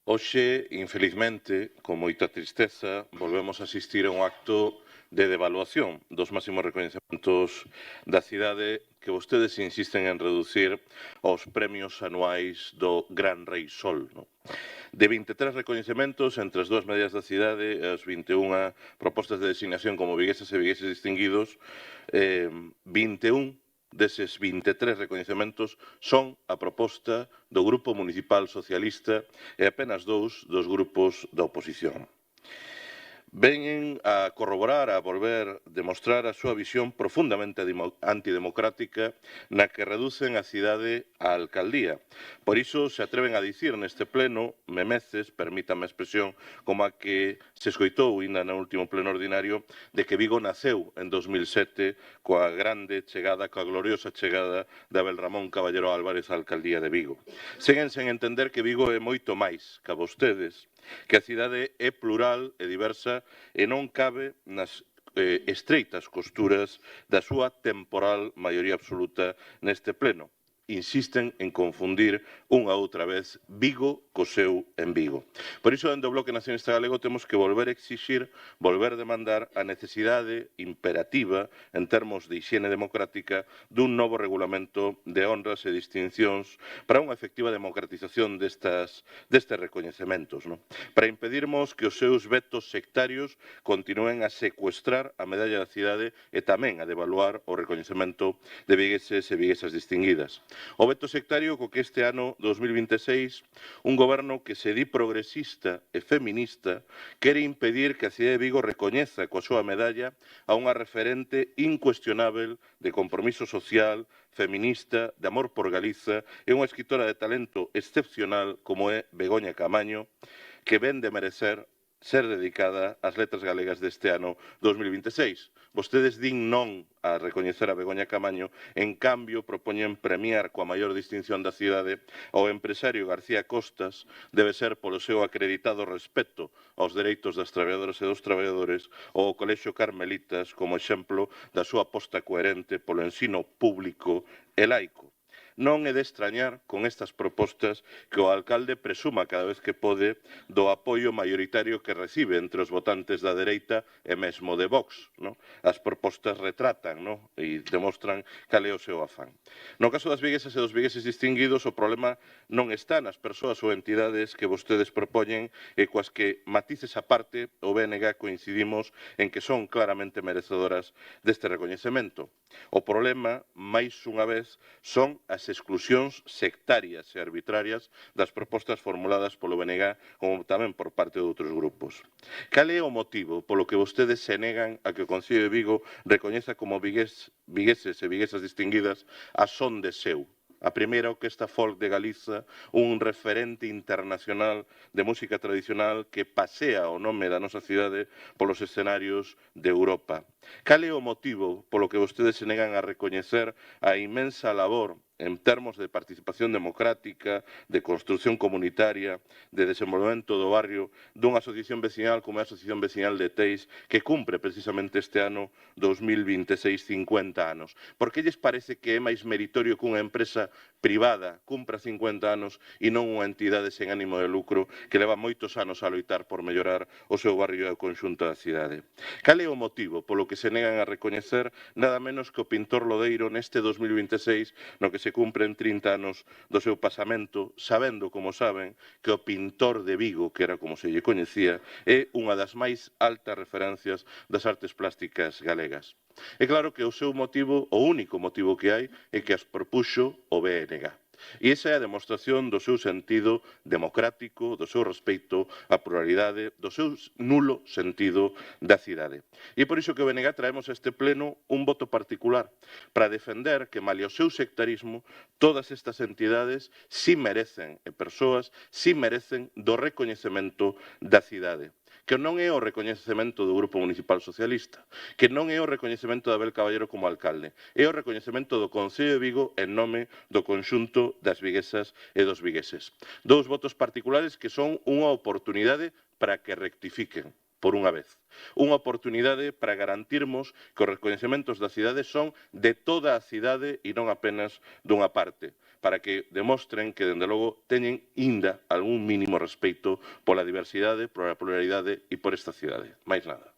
Hoxe, infelizmente, con moita tristeza, volvemos a asistir a un acto de devaluación dos máximos recoñecementos da cidade que vostedes insisten en reducir aos premios anuais do Gran Rei Sol. Non? De 23 recoñecementos entre as dúas medidas da cidade e as 21 propostas de designación como vigueses e vigueses distinguidos, 21 deses 23 recoñecementos son a proposta do Grupo Municipal Socialista e apenas dous dos grupos da oposición. Veñen a corroborar, a volver demostrar a súa visión profundamente antidemocrática na que reducen a cidade á alcaldía. Por iso se atreven a dicir neste pleno memeces, permítame a expresión, como a que se escoitou ainda no último pleno ordinario, de que Vigo naceu en 2007 coa grande chegada, coa gloriosa chegada de Abel Ramón Caballero Álvarez á alcaldía de Vigo. Seguen sen entender que Vigo é moito máis que a vostedes, que a cidade é plural e diversa e non cabe nas estreitas costuras da súa temporal maioría absoluta neste pleno. Insisten en confundir unha outra vez Vigo co seu en Vigo. Por iso, dende o Bloque Nacionalista Galego, temos que volver a exixir, volver a demandar a necesidade imperativa, en termos de hixiene democrática, dun novo regulamento de honras e distincións para unha efectiva democratización destes recoñecementos, non? Para impedirmos que os seus vetos sectarios continúen a secuestrar a medalla da cidade e tamén a devaluar o recoñecemento de vigueses e viguesas distinguidas. O veto sectario co que este ano 2026 un goberno que se di progresista e feminista quere impedir que a cidade de Vigo recoñeza coa súa medalla a unha referente incuestionável de compromiso social, feminista, de amor por Galiza e unha escritora de talento excepcional como é Begoña Camaño, que ven de merecer ser dedicada ás letras galegas deste ano 2026. Vostedes din non a recoñecer a Begoña Camaño, en cambio propoñen premiar coa maior distinción da cidade ao empresario García Costas, debe ser polo seu acreditado respeto aos dereitos das traballadoras e dos traballadores, ou ao Colexio Carmelitas como exemplo da súa aposta coherente polo ensino público e laico. Non é de extrañar con estas propostas que o alcalde presuma cada vez que pode do apoio maioritario que recibe entre os votantes da dereita e mesmo de Vox. Non? As propostas retratan e demostran cal é o seu afán. No caso das viguesas e dos vigueses distinguidos, o problema non está nas persoas ou entidades que vostedes propoñen e coas que, matices aparte, o BNG coincidimos en que son claramente merecedoras deste recoñecemento. O problema, máis unha vez, son as exclusións sectarias e arbitrarias das propostas formuladas polo BNG como tamén por parte de outros grupos. Cal é o motivo polo que vostedes se negan a que o Concello de Vigo recoñeza como vigueses e viguesas distinguidas a son de seu? A primeira orquesta folk de Galiza, un referente internacional de música tradicional que pasea o nome da nosa cidade polos escenarios de Europa. Cal é o motivo polo que vostedes se negan a recoñecer a inmensa labor en termos de participación democrática, de construción comunitaria, de desenvolvemento do barrio, dunha asociación veciñal como é a Asociación Veciñal de Teis, que cumpre precisamente este ano 2026 50 anos? Por que lles parece que é máis meritorio que unha empresa privada cumpra 50 anos e non unha entidade sen ánimo de lucro que leva moitos anos a loitar por mellorar o seu barrio e o conxunto da cidade? Cal é o motivo polo que se negan a recoñecer nada menos que o pintor Lodeiro neste 2026, no que se cumpren 30 anos do seu pasamento, sabendo, como saben, que o pintor de Vigo, que era como se lle coñecía, é unha das máis altas referencias das artes plásticas galegas. É claro que o seu motivo, o único motivo que hai, é que as propuxo o BNG. E esa é a demostración do seu sentido democrático, do seu respeito á pluralidade, do seu nulo sentido da cidade. E por iso que o BNG traemos a este pleno un voto particular para defender que, malia o seu sectarismo, todas estas entidades si merecen, e persoas si merecen do recoñecemento da cidade, que non é o recoñecemento do Grupo Municipal Socialista, que non é o recoñecemento de Abel Caballero como alcalde, é o recoñecemento do Concello de Vigo en nome do conxunto das viguesas e dos vigueses. Dous votos particulares que son unha oportunidade para que rectifiquen por unha vez. Unha oportunidade para garantirmos que os recoñecementos da cidade son de toda a cidade e non apenas dunha parte. para que demostren que, dende logo, teñen inda algún mínimo respeito pola diversidade, pola pluralidade e por esta cidade. Máis nada.